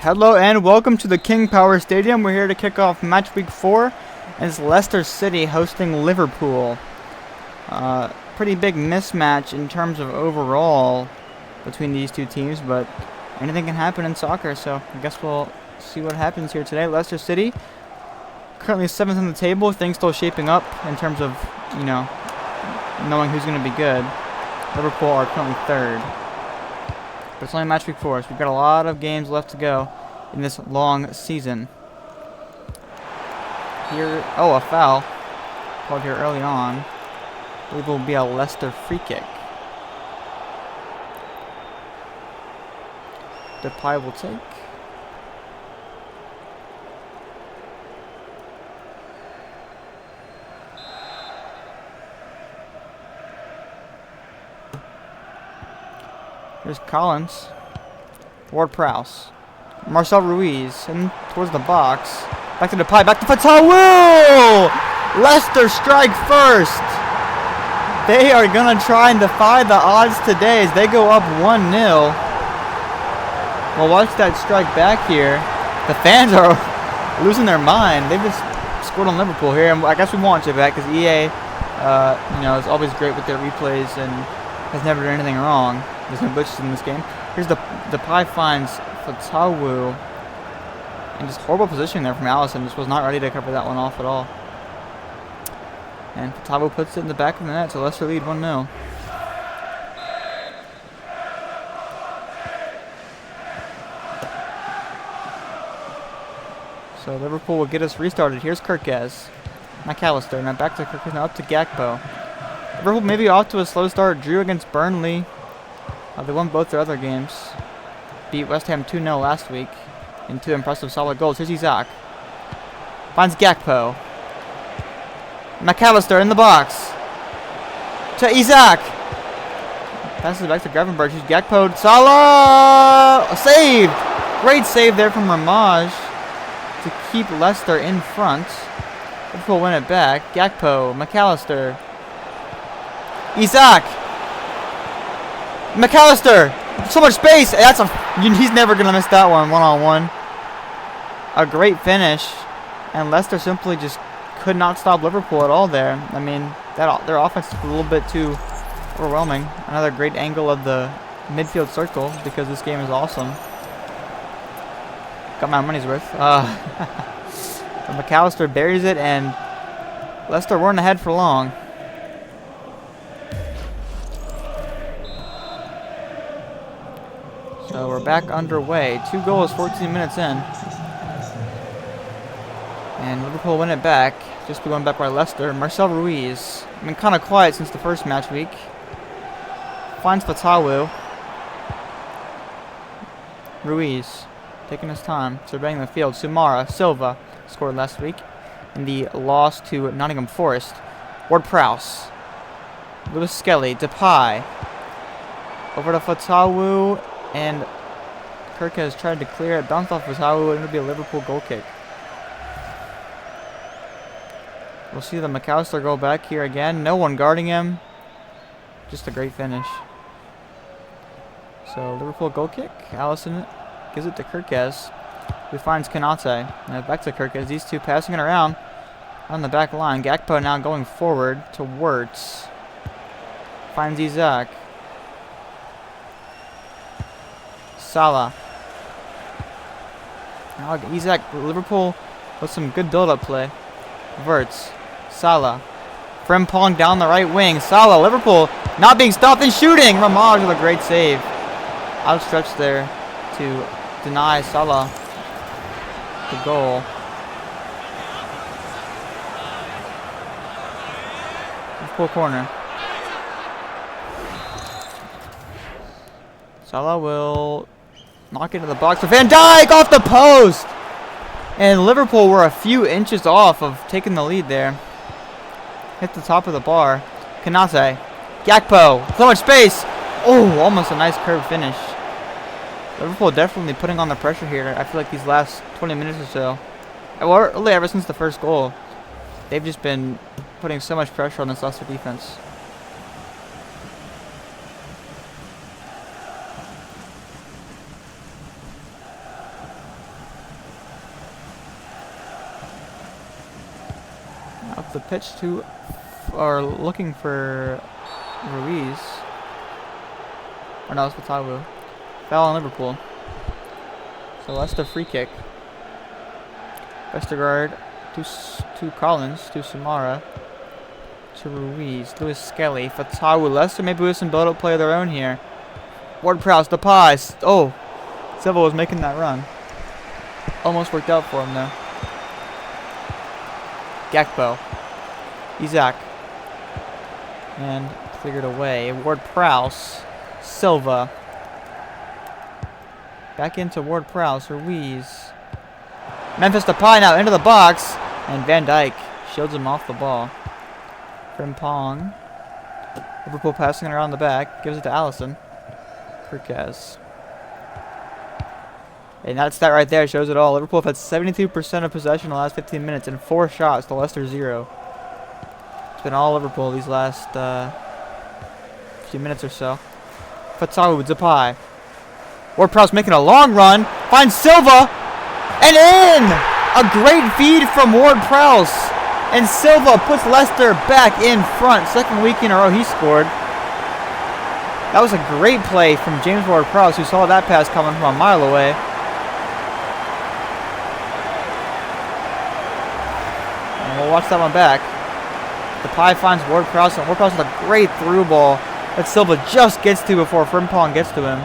Hello and welcome to the King Power Stadium. We're here to kick off match week 4, and it's Leicester City hosting Liverpool. Pretty big mismatch in terms of overall between these two teams, but anything can happen in soccer, so I guess we'll see what happens here today. Leicester City currently 7th on the table. Things still shaping up in terms of, knowing who's going to be good. Liverpool are currently 3rd. But it's only match week 4, so we've got a lot of games left to go in this long season. Here, a foul called here early on. I believe it will be a Leicester free kick. Depay will take. Here's Collins. Ward-Prowse. Marcel Ruiz. And towards the box. Back to Depay. Back to Fatawu! Leicester strike first. They are going to try and defy the odds today as they go up 1-0. Well, watch that strike back here. The fans are losing their mind. They've just scored on Liverpool here. And I guess we won't check back because EA, is always great with their replays and has never done anything wrong. There's no glitches in this game. Here's the Depay finds Fatawu. And just horrible positioning there from Allison. Just was not ready to cover that one off at all. And Fatawu puts it in the back of the net to Leicester lead 1-0. So Liverpool will get us restarted. Here's Kirkez. McAllister. Now back to Kirkez. Now up to Gakpo. Liverpool maybe off to a slow start. Drew against Burnley. They won both their other games. Beat West Ham 2-0 last week in 2 impressive solid goals. Here's Isaac. Finds Gakpo. McAllister in the box. To Isaac. Passes it back to Gravenberch. Here's Gakpo. Salah! Saved! Great save there from Ramaj to keep Leicester in front. Liverpool win it back. Gakpo. McAllister. Isaac. McAllister, so much space. He's never gonna miss that one-on-one. A great finish, and Leicester simply just could not stop Liverpool at all there. I mean, their offense is a little bit too overwhelming. Another great angle of the midfield circle because this game is awesome. Got my money's worth. McAllister buries it, and Leicester weren't ahead for long. So we're back underway. 2 goals, 14 minutes in. And Liverpool win it back. Just be won back by Leicester. Marcel Ruiz. Been kind of quiet since the first match week. Finds Fatawu. Ruiz taking his time, surveying the field. Sumara Silva scored last week in the loss to Nottingham Forest. Ward-Prowse. Lewis Skelly. Depay. Over to Fatawu. And Kirk has tried to clear it. Bounced off Fatawu, and it'll be a Liverpool goal kick. We'll see the McAllister go back here again. No one guarding him. Just a great finish. So Liverpool goal kick. Allison gives it to Kirkez, who finds Kanate. Now back to Kirkez. These two passing it around on the back line. Gakpo now going forward to Wirtz. Finds Isaac. Salah. Now Isaac, Liverpool with some good build-up play. Wirtz. Salah. Frimpong down the right wing. Salah, Liverpool not being stopped and shooting. Ramaj with a great save. Outstretched there to deny Salah the goal. Liverpool corner. Salah will knock it into the box. Van Dijk off the post! And Liverpool were a few inches off of taking the lead there. Hit the top of the bar. Kanate. Gakpo. So much space. Oh, almost a nice curved finish. Liverpool definitely putting on the pressure here. I feel like these last 20 minutes or so. Well, really ever since the first goal. They've just been putting so much pressure on this Leicester defense. the pitch to, or looking for Ruiz. Or no, it's Fatawu. Foul on Liverpool. So Leicester free kick. Vestergaard to Collins, to Samara, to Ruiz, Lewis Skelly, Fatawu. Leicester maybe with some build-up play of their own here. Ward-Prowse, Depay. Oh, Silva was making that run. Almost worked out for him though. Gakpo, Isaac, and cleared away. Ward-Prowse, Silva. Back into Ward-Prowse, Ruiz. Memphis Depay now into the box, and Van Dijk shields him off the ball. Frimpong. Liverpool passing it around the back, gives it to Allison. Kirkaz. And that stat right there shows it all. Liverpool have had 72% of possession in the last 15 minutes and 4 shots to Leicester 0. It's been all Liverpool these last few minutes or so. Fatawu, Depay. Ward-Prowse making a long run. Finds Silva. And in! A great feed from Ward-Prowse. And Silva puts Leicester back in front. Second week in a row he scored. That was a great play from James Ward-Prowse, who saw that pass coming from a mile away. And we'll watch that one back. Depay finds Ward-Prowse, and Ward-Prowse with a great through ball that Silva just gets to before Frimpong gets to him.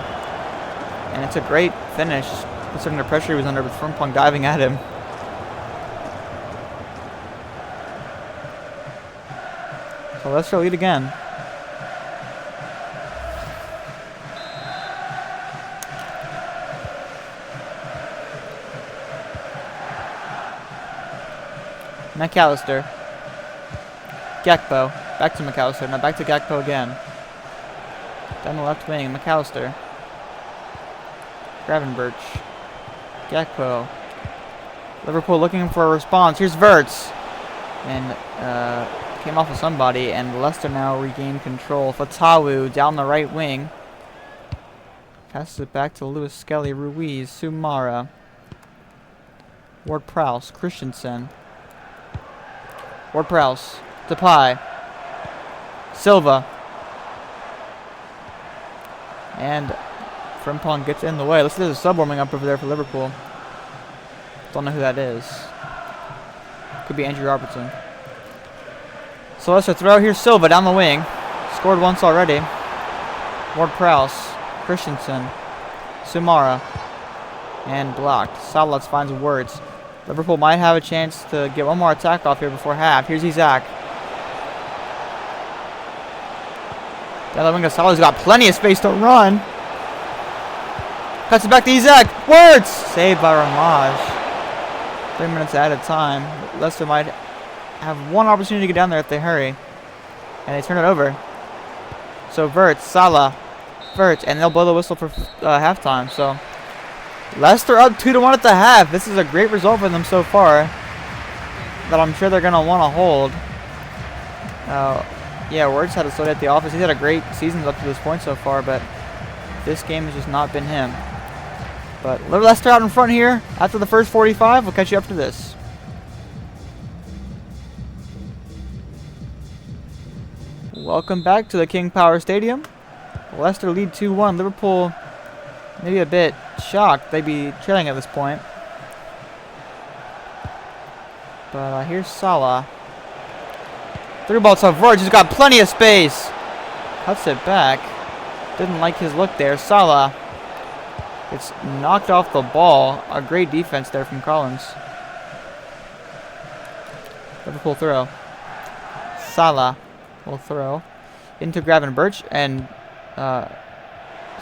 And it's a great finish, considering the pressure he was under with Frimpong diving at him. So Leicester lead again. McAllister. Gakpo. Back to McAllister. Now back to Gakpo again. Down the left wing. McAllister. Gravenberch. Gakpo. Liverpool looking for a response. Here's Wirtz. And came off of somebody. And Leicester now regain control. Fatawu down the right wing. Passes it back to Lewis Skelly. Ruiz. Sumara. Ward-Prowse. Christensen. Ward-Prowse. Depay. Silva. And Frimpong gets in the way. Looks like there's a sub warming up over there for Liverpool. Don't know who that is. Could be Andrew Robertson. So Leicester throw. Here's Silva down the wing. Scored once already. Ward-Prowse. Christensen. Sumara. And blocked. Salah finds Wirtz. Liverpool might have a chance to get one more attack off here before half. Here's Isaac. Down the wing of Salah's got plenty of space to run. Cuts it back to Isaac. Wirtz! Saved by Ramaj. 3 minutes at a time. Leicester might have one opportunity to get down there if they hurry. And they turn it over. So Wirtz, Salah, Wirtz, and they'll blow the whistle for halftime. So Leicester up 2-1 at the half. This is a great result for them so far that I'm sure they're going to want to hold. Yeah, Wirtz had to slow at the office. He's had a great season up to this point so far, but this game has just not been him. But Leicester out in front here after the first 45. We'll catch you after this. Welcome back to the King Power Stadium. Leicester lead 2-1. Liverpool maybe a bit shocked. They'd be trailing at this point. But here's Salah. Through ball to Wirtz. He's got plenty of space. Cuts it back. Didn't like his look there. Salah. It's knocked off the ball. A great defense there from Collins. Liverpool throw. Salah will throw into Gravenberch, and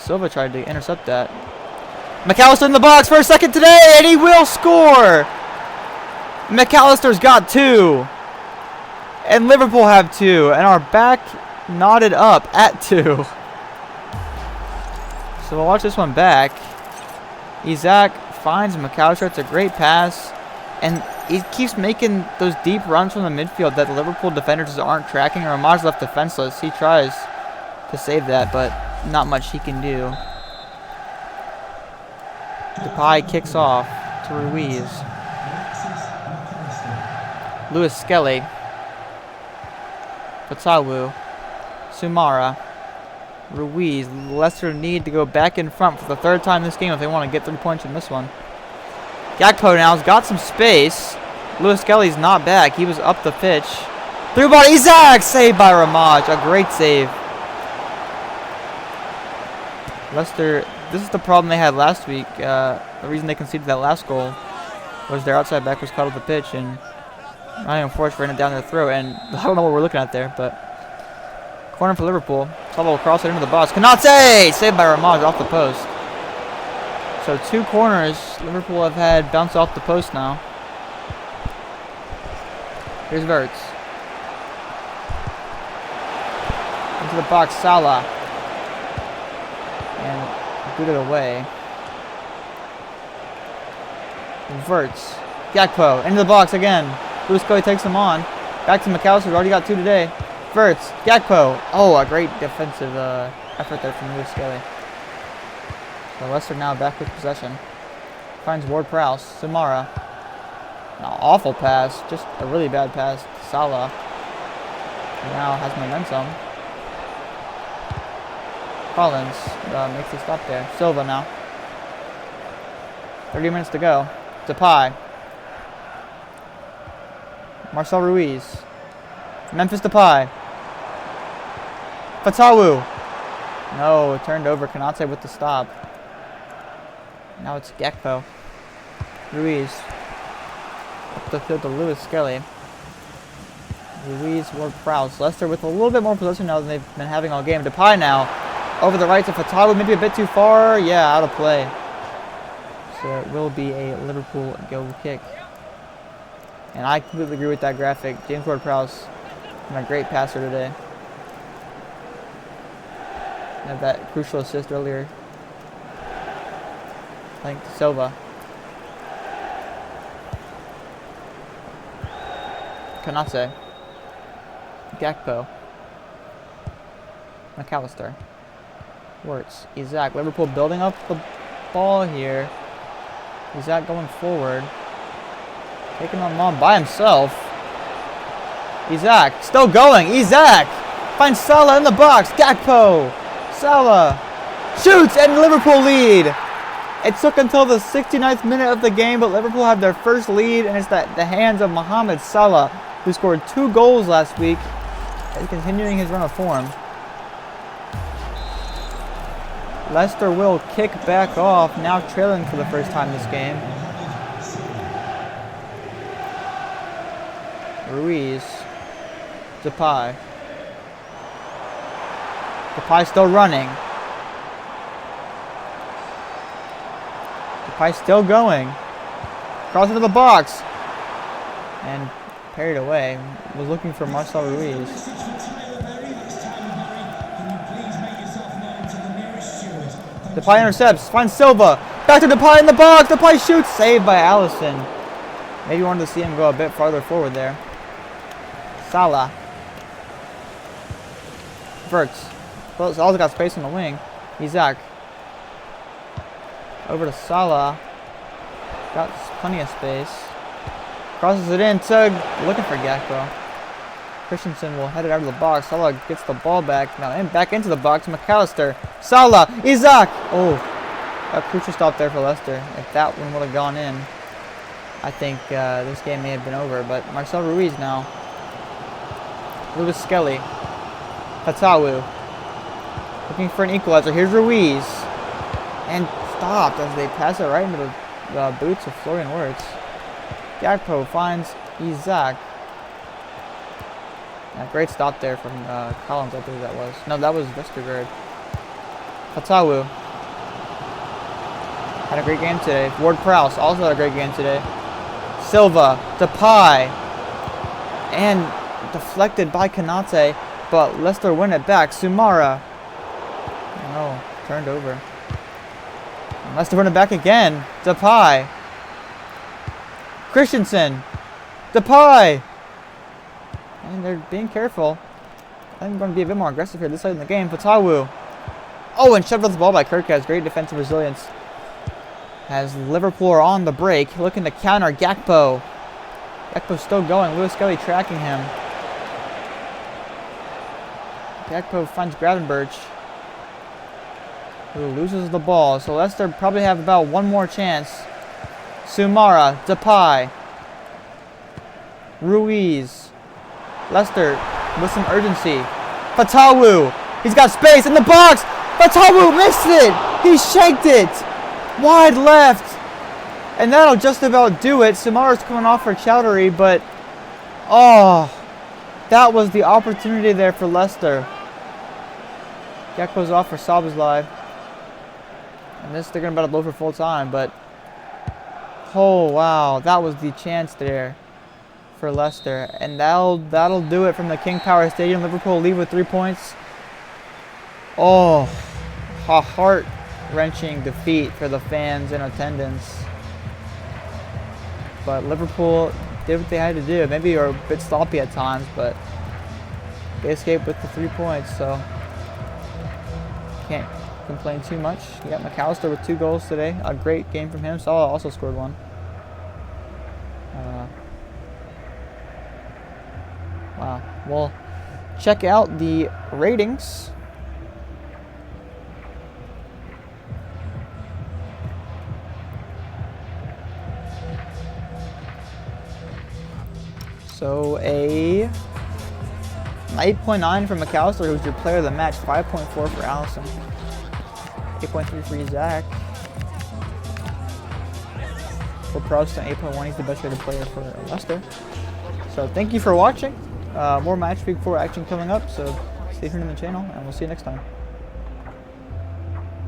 Silva tried to intercept that. McAllister in the box for a second today, and he will score! McAllister's got 2. And Liverpool have 2, and are back knotted up at 2. So we'll watch this one back. Isaac finds McAllister. It's a great pass. And he keeps making those deep runs from the midfield that the Liverpool defenders aren't tracking. Ramaj left defenseless. He tries to save that, but not much he can do. Depay kicks off to Ruiz. Lewis Skelly. Fatawu. Sumara. Ruiz. Leicester need to go back in front for the third time this game if they want to get 3 points in this one. Gakpo now has got some space. Lewis Kelly's not back. He was up the pitch. Through by Isaac! Saved by Ramaj. A great save. Leicester, this is the problem they had last week. The reason they conceded that last goal was their outside back was caught off the pitch, and MW4 ran it down their throat. And I don't know what we're looking at there, but corner for Liverpool. Sala will cross it into the box. Konate! Saved by Ramaj off the post. So 2 corners Liverpool have had bounce off the post now. Here's Verts. Into the box, Salah. And boot it away. Verts. Gakpo. Into the box again. Lewis Kelly takes him on. Back to McAllister. Already got 2 today. Verts. Gakpo. Oh, a great defensive effort there from Lewis Kelly. So Leicester now back with possession. Finds Ward-Prowse. Sumara. An awful pass. Just a really bad pass. Salah. Now has momentum. Collins makes the stop there. Silva now. 30 minutes to go. Depay. Marcel Ruiz. Memphis Depay. Fatawu. No, it turned over. Konate with the stop. Now it's Gakpo. Ruiz. Up the field to Lewis Kelly. Ruiz, Ward-Prowse. Leicester with a little bit more possession now than they've been having all game. Depay now. Over the right to Fatawu. Maybe a bit too far. Yeah, out of play. So it will be a Liverpool goal kick. And I completely agree with that graphic. James Ward-Prowse, a great passer today. Had that crucial assist earlier. Thanks to Silva. Konate. Gakpo. McAllister. Wirtz. Isaac. Liverpool building up the ball here. Isaac going forward. Taking on Mom by himself. Isaac. Still going. Isaac. Finds Salah in the box. Gakpo. Salah. Shoots and Liverpool lead. It took until the 69th minute of the game, but Liverpool have their first lead, and it's at the hands of Mohamed Salah, who scored 2 goals last week, and continuing his run of form. Leicester will kick back off, now trailing for the first time this game. Ruiz. Depay. Depay still running. Depay still going. Cross into the box. And parried away. Was looking for Marcel Ruiz. Depay intercepts. Finds Silva. Back to Depay in the box. Depay shoots. Saved by Allison. Maybe wanted to see him go a bit farther forward there. Salah. Verts. Well, it's also got space on the wing. Isaac. Over to Salah. Got plenty of space. Crosses it in to looking for Gakpo. Christensen will head it out of the box. Salah gets the ball back. Now back into the box. McAllister. Salah. Isaac. Oh. A crucial stop there for Leicester. If that one would have gone in, I think this game may have been over. But Marcel Ruiz now. Lewis Kelly. Fatawu. Looking for an equalizer. Here's Ruiz. And stopped as they pass it right into the boots of Florian Wirtz. Gakpo finds Isaac. Yeah, great stop there from Collins, I believe that was. No, that was Vestergaard. Fatawu. Had a great game today. Ward-Prowse also had a great game today. Silva. Depay. And deflected by Konate, but Leicester win it back. Sumara. No, turned over. And Leicester win it back again. Depay. Christensen. Depay. And they're being careful. I think I'm going to be a bit more aggressive here this late in the game. Fatawu. Oh, and shoved off the ball by Kirkaz. Great defensive resilience. As Liverpool are on the break, looking to counter Gakpo. Gakpo's still going. Lewis Kelly tracking him. Gakpo finds Gravenberch, who loses the ball. So Leicester probably have about one more chance. Sumara, Depay, Ruiz. Leicester with some urgency. Fatawu, he's got space in the box. Fatawu missed it. He shanked it. Wide left. And that'll just about do it. Sumara's coming off for Chowdhury, but oh, that was the opportunity there for Leicester. Gakpo's off for Szoboszlai. And this, they're going to blow for full time, but oh wow, that was the chance there for Leicester. And that'll do it from the King Power Stadium. Liverpool leave with 3 points. Oh, a heart-wrenching defeat for the fans in attendance. But Liverpool did what they had to do. Maybe they were a bit sloppy at times, but they escaped with the 3 points, so can't complain too much. You got McAllister with 2 goals today. A great game from him. Salah also scored 1. Wow. Well, check out the ratings. So a 8.9 for McAllister, who's your player of the match. 5.4 for Alisson. 8.3 for Zach. For Preston, 8.1. He's the best rated player for Leicester. So thank you for watching. More Match Week 4 action coming up. So stay tuned in the channel, and we'll see you next time.